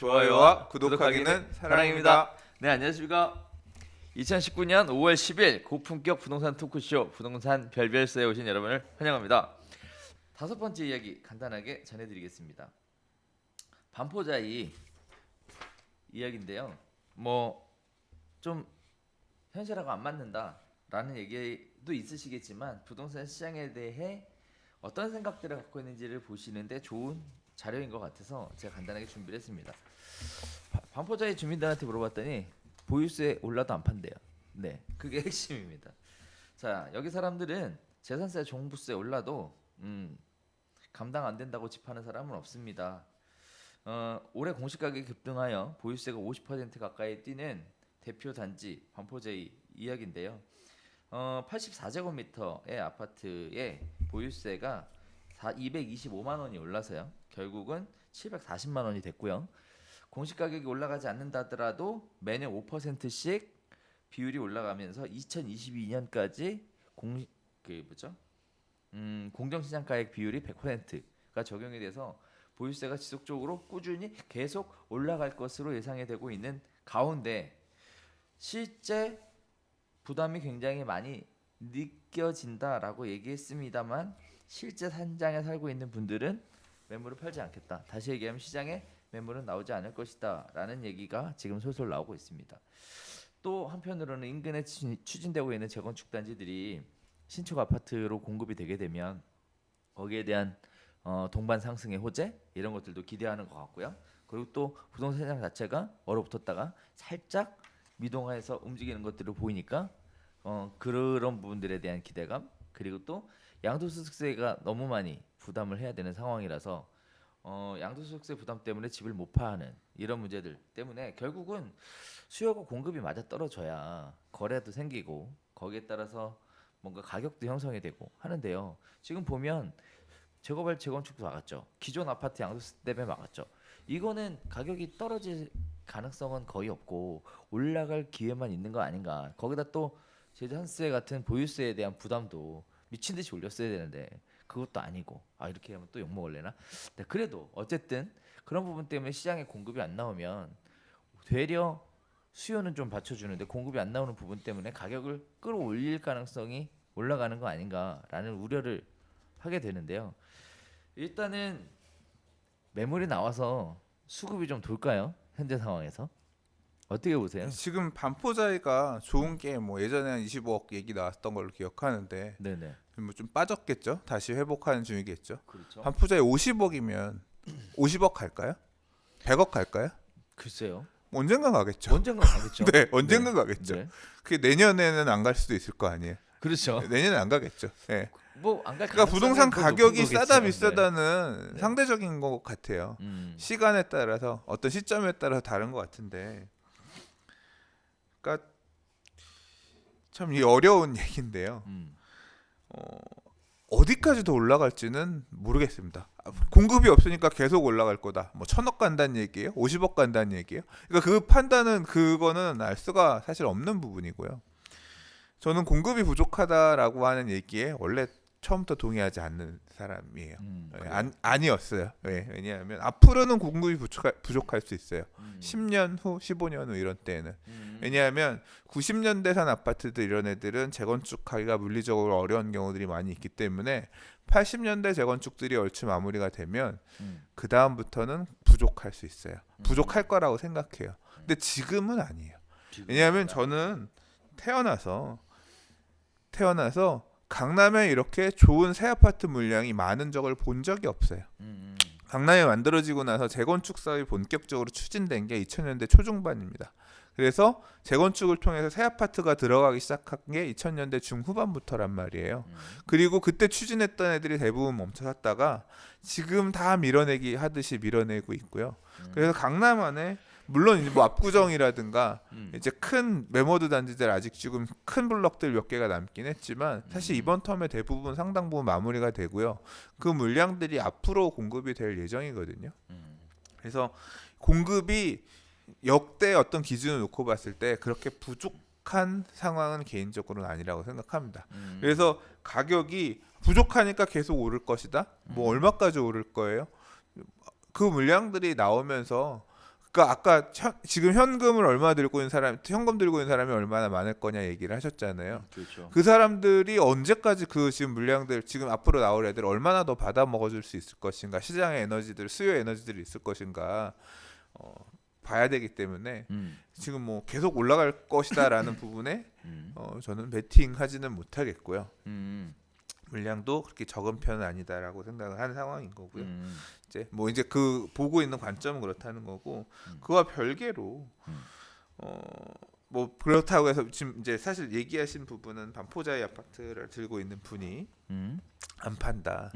좋아요와 구독하기는 사랑입니다. 네, 안녕하십니까. 2019년 5월 10일 고품격 부동산 토크쇼 부동산 별별서에 오신 여러분을 환영합니다. 다섯 번째 이야기 간단하게 전해드리겠습니다. 반포자이 이야기인데요. 뭐 좀 현실하고 안 맞는다라는 얘기도 있으시겠지만 부동산 시장에 대해 어떤 생각들을 갖고 있는지를 보시는데 좋은 자료인 것 같아서 제가 간단하게 준비를 했습니다. 반포자이 주민들한테 물어봤더니 보유세 올라도 안 판대요. 네, 그게 핵심입니다. 자, 여기 사람들은 재산세, 종부세 올라도 감당 안 된다고 집 파는 사람은 없습니다. 올해 공시가격이 급등하여 보유세가 50% 가까이 뛰는 대표 단지 반포자이 이야기인데요. 84제곱미터의 아파트에 보유세가 225만 원이 올라서요. 결국은 740만 원이 됐고요. 공시가격이 올라가지 않는다 하더라도 매년 5%씩 비율이 올라가면서 2022년까지 공정시장가액 비율이 100%가 적용이 돼서 보유세가 지속적으로 꾸준히 계속 올라갈 것으로 예상이 되고 있는 가운데 실제 부담이 굉장히 많이 느껴진다라고 얘기했습니다만 실제 현장에 살고 있는 분들은 매물을 팔지 않겠다. 다시 얘기하면 시장에 매물은 나오지 않을 것이다 라는 얘기가 지금 솔솔 나오고 있습니다. 또 한편으로는 인근에 추진되고 있는 재건축 단지들이 신축 아파트로 공급이 되게 되면 거기에 대한 동반 상승의 호재 이런 것들도 기대하는 것 같고요. 그리고 또 부동산 시장 자체가 얼어붙었다가 살짝 미동화해서 움직이는 것들을 보이니까 그런 부분들에 대한 기대감, 그리고 또 양도소득세가 너무 많이 부담을 해야 되는 상황이라서 양도소득세 부담 때문에 집을 못 파는 이런 문제들 때문에 결국은 수요가 공급이 맞아 떨어져야 거래도 생기고 거기에 따라서 뭔가 가격도 형성이 되고 하는데요. 지금 보면 재개발 재건축도 막았죠. 기존 아파트 양도세 때문에 막았죠. 이거는 가격이 떨어질 가능성은 거의 없고 올라갈 기회만 있는 거 아닌가. 거기다 또 재산세 같은 보유세에 대한 부담도 미친 듯이 올렸어야 되는데 그것도 아니고 이렇게 하면 또 욕먹을래나? 네, 그래도 어쨌든 그런 부분 때문에 시장에 공급이 안 나오면 되려 수요는 좀 받쳐주는데 공급이 안 나오는 부분 때문에 가격을 끌어올릴 가능성이 올라가는 거 아닌가라는 우려를 하게 되는데요. 일단은 매물이 나와서 수급이 좀 돌까요? 현재 상황에서 어떻게 보세요? 지금 반포자이가 좋은 게 뭐 예전에 한 25억 얘기 나왔던 걸로 기억하는데 네네. 뭐 좀 빠졌겠죠. 다시 회복하는 중이겠죠. 그렇죠. 반포자이 50억이면 50억 갈까요? 100억 갈까요? 글쎄요. 언젠가 가겠죠. 언젠가 가겠죠. 네, 언젠가 네. 가겠죠. 네. 그게 내년에는 안 갈 수도 있을 거 아니에요. 그렇죠. 내년에 안 가겠죠. 네. 뭐 안 갈 그러니까 부동산 가격이 싸다 네. 비싸다는 네. 상대적인 것 같아요. 시간에 따라서 어떤 시점에 따라서 다른 것 같은데, 그러니까 참 이 어려운 얘기인데요. 어디까지 더 올라갈지는 모르겠습니다. 공급이 없으니까 계속 올라갈 거다. 뭐 1,000억 간다는 얘기예요? 50억 간다는 얘기예요? 그러니까 그 판단은 그거는 알 수가 사실 없는 부분이고요. 저는 공급이 부족하다라고 하는 얘기에 원래 처음부터 동의하지 않는 사람이에요. 아니었어요. 왜냐하면 앞으로는 공급이 부족할 수 있어요. 10년 후, 15년 후 이런 때에는. 왜냐하면 90년대산 아파트들 이런 애들은 재건축하기가 물리적으로 어려운 경우들이 많이 있기 때문에 80년대 재건축들이 얼추 마무리가 되면 그 다음부터는 부족할 수 있어요. 부족할 거라고 생각해요. 근데 지금은 아니에요. 왜냐하면 저는 태어나서 강남에 이렇게 좋은 새 아파트 물량이 많은 적을 본 적이 없어요. 강남이 만들어지고 나서 재건축 사업이 본격적으로 추진된 게 2000년대 초중반입니다. 그래서 재건축을 통해서 새 아파트가 들어가기 시작한 게 2000년대 중후반부터란 말이에요. 그리고 그때 추진했던 애들이 대부분 멈춰섰다가 지금 다 밀어내기 하듯이 밀어내고 있고요. 그래서 강남 안에 물론 이제 뭐 압구정이라든가 이제 큰 매머드 단지들 아직 지금 큰 블럭들 몇 개가 남긴 했지만 사실 이번 텀에 대부분 상당 부분 마무리가 되고요. 그 물량들이 앞으로 공급이 될 예정이거든요. 그래서 공급이 역대 어떤 기준을 놓고 봤을 때 그렇게 부족한 상황은 개인적으로는 아니라고 생각합니다. 그래서 가격이 부족하니까 계속 오를 것이다. 뭐 얼마까지 오를 거예요? 그 물량들이 나오면서 그러니까 아까 지금 현금을 얼마 들고 있는 사람, 현금 들고 있는 사람이 얼마나 많을 거냐 얘기를 하셨잖아요. 그렇죠. 그 사람들이 언제까지 그 지금 물량들 지금 앞으로 나올 애들 얼마나 더 받아 먹어줄 수 있을 것인가, 시장의 에너지들, 수요 에너지들이 있을 것인가 봐야 되기 때문에 지금 뭐 계속 올라갈 것이다라는 부분에 저는 베팅하지는 못하겠고요. 물량도 그렇게 적은 편은 아니다라고 생각을 하는 상황인 거고요. 이제 그 보고 있는 관점은 그렇다는 거고 그와 별개로 뭐 그렇다고 해서 지금 이제 사실 얘기하신 부분은 반포자의 아파트를 들고 있는 분이 안 판다.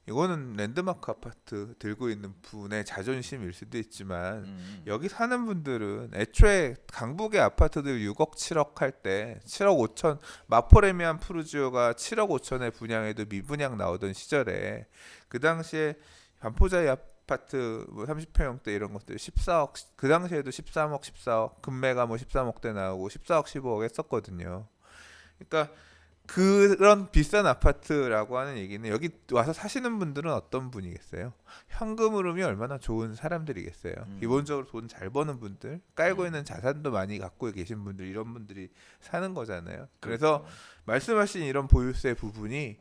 이거는 랜드마크 아파트 들고 있는 분의 자존심일 수도 있지만 여기 사는 분들은 애초에 강북의 아파트들 6억 7억 할 때 7억 5천 마포레미안 푸르지오가 7억 5천에 분양해도 미분양 나오던 시절에 그 당시에 반포자의 아파트 뭐 30평형대 이런 것들 14억 그 당시에도 13억 14억 금매가 뭐 13억대 나오고 14억 15억 했었거든요. 그러니까 그런 비싼 아파트라고 하는 얘기는 여기 와서 사시는 분들은 어떤 분이겠어요? 현금 흐름이 얼마나 좋은 사람들이겠어요. 기본적으로 돈 잘 버는 분들, 깔고 있는 자산도 많이 갖고 계신 분들, 이런 분들이 사는 거잖아요. 그래서 말씀하신 이런 보유세 부분이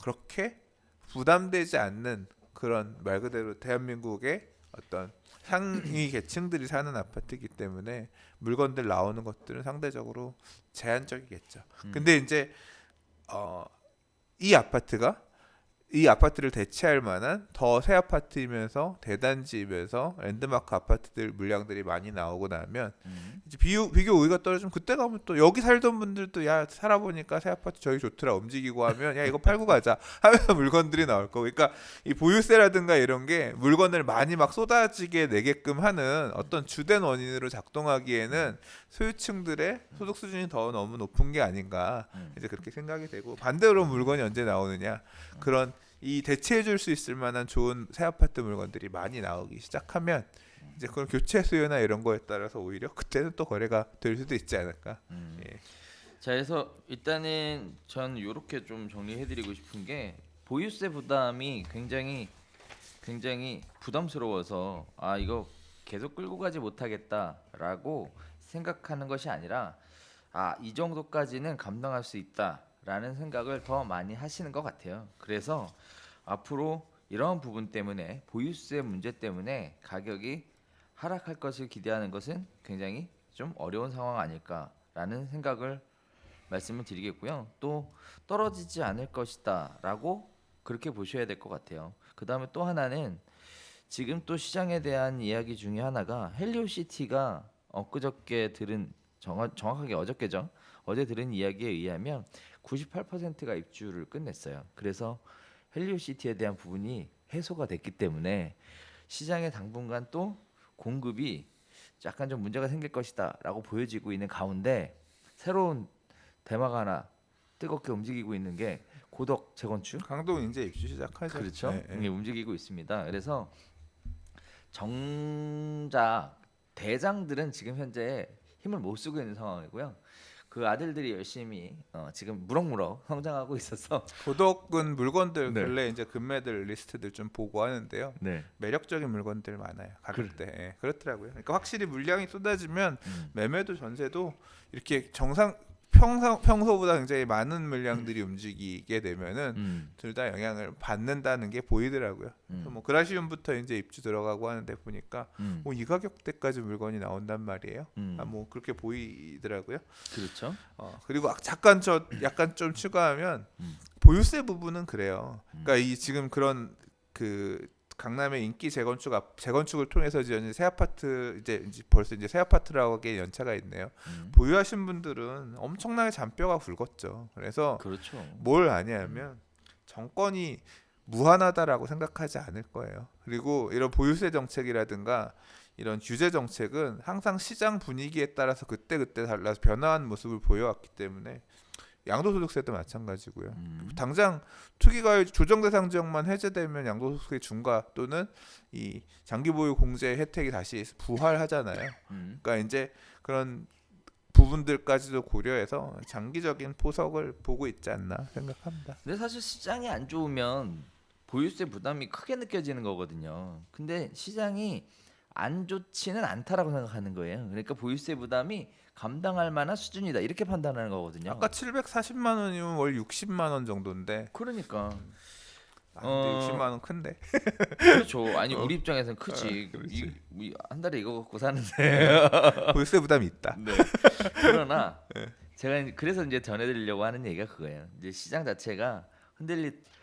그렇게 부담되지 않는 그런 말 그대로 대한민국의 어떤 상위 계층들이 사는 아파트이기 때문에 물건들 나오는 것들은 상대적으로 제한적이겠죠. 근데 이제 이 아파트를 대체할 만한 더 새 아파트이면서 대단지이면서 랜드마크 아파트들 물량들이 많이 나오고 나면 이제 비교 우위가 떨어지면 그때 가면 또 여기 살던 분들도 야 살아보니까 새 아파트 저기 좋더라 움직이고 하면 야 이거 팔고 가자 하면서 물건들이 나올 거고. 그러니까 이 보유세라든가 이런 게 물건을 많이 막 쏟아지게 내게끔 하는 어떤 주된 원인으로 작동하기에는 소유층들의 소득 수준이 더 너무 높은 게 아닌가 이제 그렇게 생각이 되고, 반대로 물건이 언제 나오느냐, 그런 이 대체해줄 수 있을 만한 좋은 새 아파트 물건들이 많이 나오기 시작하면 이제 그런 교체 수요나 이런 거에 따라서 오히려 그때는 또 거래가 될 수도 있지 않을까. 예. 자, 그래서 일단은 전 이렇게 좀 정리해드리고 싶은 게 보유세 부담이 굉장히 부담스러워서 아 이거 계속 끌고 가지 못하겠다라고 생각하는 것이 아니라 아 이 정도까지는 감당할 수 있다라는 생각을 더 많이 하시는 것 같아요. 그래서 앞으로 이런 부분 때문에 보유세 문제 때문에 가격이 하락할 것을 기대하는 것은 굉장히 좀 어려운 상황 아닐까라는 생각을 말씀을 드리겠고요. 또 떨어지지 않을 것이다라고 그렇게 보셔야 될 것 같아요. 그 다음에 또 하나는 지금 또 시장에 대한 이야기 중에 하나가 헬리오시티가 엊그저께 들은 정확하게 어저께죠. 어제 들은 이야기에 의하면 98%가 입주를 끝냈어요. 그래서 헬리오시티에 대한 부분이 해소가 됐기 때문에 시장에 당분간 또 공급이 약간 좀 문제가 생길 것이다라고 보여지고 있는 가운데 새로운 대마가 하나 뜨겁게 움직이고 있는 게 고덕 재건축. 강동 이제 입주 시작하죠. 그렇죠. 네, 네. 이게 움직이고 있습니다. 그래서 정작 대장들은 지금 현재 힘을 못 쓰고 있는 상황이고요. 그 아들들이 열심히 지금 무럭무럭 성장하고 있어서 고덕은 물건들 네. 근래 이제 금매들 리스트들 좀 보고 하는데요. 네. 매력적인 물건들 많아요. 가격대. 예, 그렇더라고요. 그러니까 확실히 물량이 쏟아지면 매매도 전세도 이렇게 평소보다 굉장히 많은 물량들이 움직이게 되면은 둘 다 영향을 받는다는 게 보이더라고요. 그래서 뭐 그라시움부터 이제 입주 들어가고 하는데 보니까 뭐 이 가격대까지 물건이 나온단 말이에요. 뭐 그렇게 보이더라고요. 그렇죠. 그리고 약간 좀 추가하면 보유세 부분은 그래요. 그러니까 이 지금 그런 그 강남의 인기 재건축을 통해서 지은 새 아파트 이제 벌써 이제 새 아파트라고 하기에 연차가 있네요. 보유하신 분들은 엄청나게 잔뼈가 굵었죠. 그래서 그렇죠. 뭘 아냐면 정권이 무한하다라고 생각하지 않을 거예요. 그리고 이런 보유세 정책이라든가 이런 규제 정책은 항상 시장 분위기에 따라서 그때 달라서 변화한 모습을 보여왔기 때문에 양도소득세도 마찬가지고요. 당장 투기과열 조정 대상 지역만 해제되면 양도소득세 중과 또는 이 장기 보유 공제 혜택이 다시 부활하잖아요. 그러니까 이제 그런 부분들까지도 고려해서 장기적인 포석을 보고 있지 않나 생각합니다. 근데 사실 시장이 안 좋으면 보유세 부담이 크게 느껴지는 거거든요. 근데 시장이 안 좋지는 않다라고 생각하는 거예요. 그러니까 보유세 부담이 감당할 만한 수준이다 이렇게 판단하는 거거든요. 아까 740만 원이면 월 60만 원 정도인데. 그러니까 아, 근데 60만 원 큰데. 그렇죠. 아니 우리 입장에서는 크지. 그렇지. 한 달에 이거 갖고 사는데. 보유세 부담이 있다. 네. 그러나 제가 그래서 이제 전해드리려고 하는 얘기가 그거예요. 이제 시장 자체가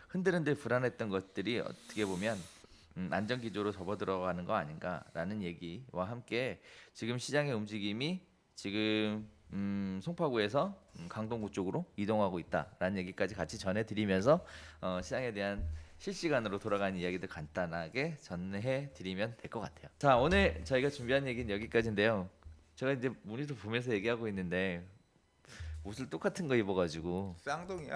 흔들흔들 불안했던 것들이 어떻게 보면 안정 기조로 접어들어가는 거 아닌가라는 얘기와 함께 지금 시장의 움직임이 지금 송파구에서 강동구 쪽으로 이동하고 있다라는 얘기까지 같이 전해드리면서 시장에 대한 실시간으로 돌아가는 이야기들 간단하게 전해드리면 될 것 같아요. 자, 오늘 저희가 준비한 얘기는 여기까지인데요. 제가 이제 모니터 보면서 얘기하고 있는데 옷을 똑같은 거 입어가지고 쌍둥이야.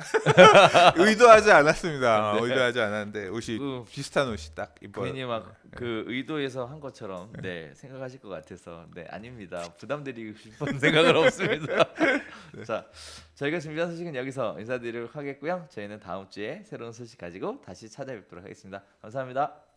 의도하지 않았습니다. 네. 의도하지 않았는데 옷이 그 비슷한 옷이 딱 입어. 괜히 막 그 의도해서 한 것처럼 네 생각하실 것 같아서 네 아닙니다. 부담드리고 싶은 생각은 없습니다. 자, 저희가 준비한 소식은 여기서 인사드리도록 하겠고요. 저희는 다음 주에 새로운 소식 가지고 다시 찾아뵙도록 하겠습니다. 감사합니다.